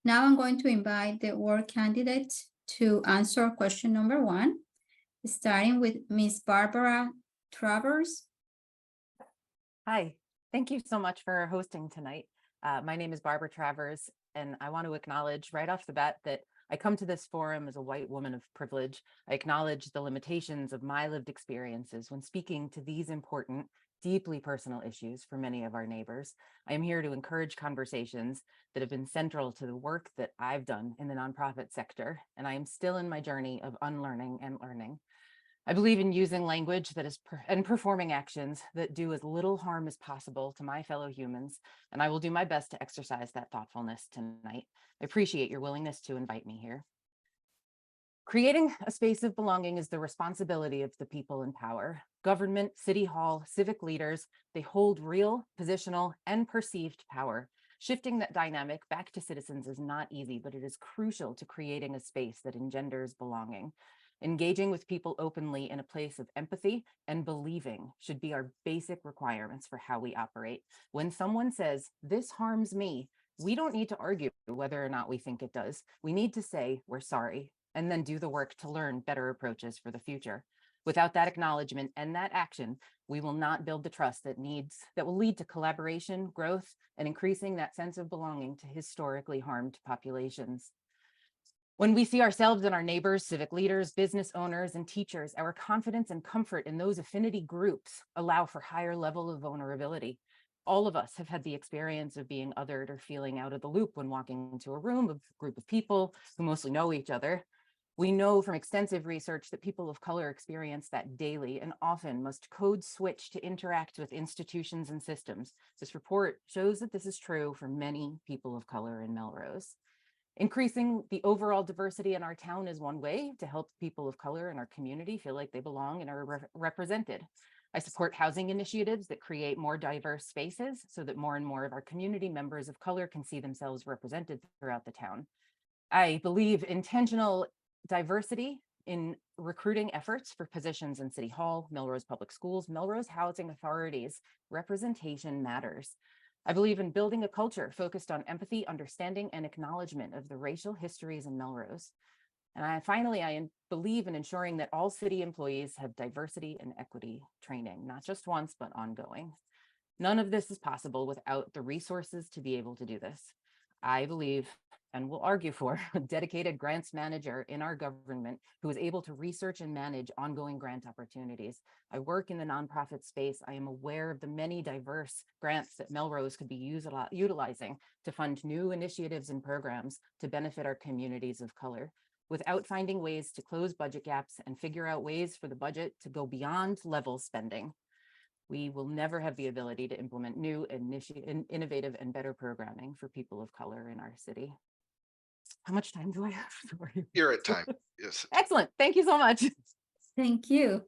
Now I'm going to invite the ward candidates to answer question number 1, starting with Ms. Barbara Travers. Hi, thank you so much for hosting tonight. My name is Barbara Travers, and I want to acknowledge right off the bat that I come to this forum as a white woman of privilege. I acknowledge the limitations of my lived experiences when speaking to these important, deeply personal issues for many of our neighbors. I am here to encourage conversations that have been central to the work that I've done in the nonprofit sector, and I am still in my journey of unlearning and learning. I believe in using language that is and performing actions that do as little harm as possible to my fellow humans, and I will do my best to exercise that thoughtfulness tonight. I appreciate your willingness to invite me here. Creating a space of belonging is the responsibility of the people in power. Government, city hall, civic leaders, they hold real, positional, and perceived power. Shifting that dynamic back to citizens is not easy, but it is crucial to creating a space that engenders belonging. Engaging with people openly in a place of empathy and believing should be our basic requirements for how we operate. When someone says, "This harms me," we don't need to argue whether or not we think it does. We need to say, "We're sorry," and then do the work to learn better approaches for the future. Without that acknowledgement and that action, we will not build the trust that will lead to collaboration, growth, and increasing that sense of belonging to historically harmed populations. When we see ourselves and our neighbors, civic leaders, business owners, and teachers, our confidence and comfort in those affinity groups allow for higher level of vulnerability. All of us have had the experience of being othered or feeling out of the loop when walking into a room of a group of people who mostly know each other. We know from extensive research that people of color experience that daily and often must code switch to interact with institutions and systems. This report shows that this is true for many people of color in Melrose. Increasing the overall diversity in our town is one way to help people of color in our community feel like they belong and are represented. I support housing initiatives that create more diverse spaces so that more and more of our community members of color can see themselves represented throughout the town. I believe intentional diversity in recruiting efforts for positions in City Hall, Melrose Public Schools, Melrose Housing Authorities. Representation matters. I believe in building a culture focused on empathy, understanding, and acknowledgement of the racial histories in Melrose. And I believe in ensuring that all city employees have diversity and equity training, not just once, but ongoing. None of this is possible without the resources to be able to do this. I believe and will argue for a dedicated grants manager in our government who is able to research and manage ongoing grant opportunities. I work in the nonprofit space. I am aware of the many diverse grants that Melrose could be utilizing to fund new initiatives and programs to benefit our communities of color. Without finding ways to close budget gaps and figure out ways for the budget to go beyond level spending, we will never have the ability to implement new, innovative, and better programming for people of color in our city. How much time do I have? You're at time. Yes. Excellent. Thank you so much. Thank you.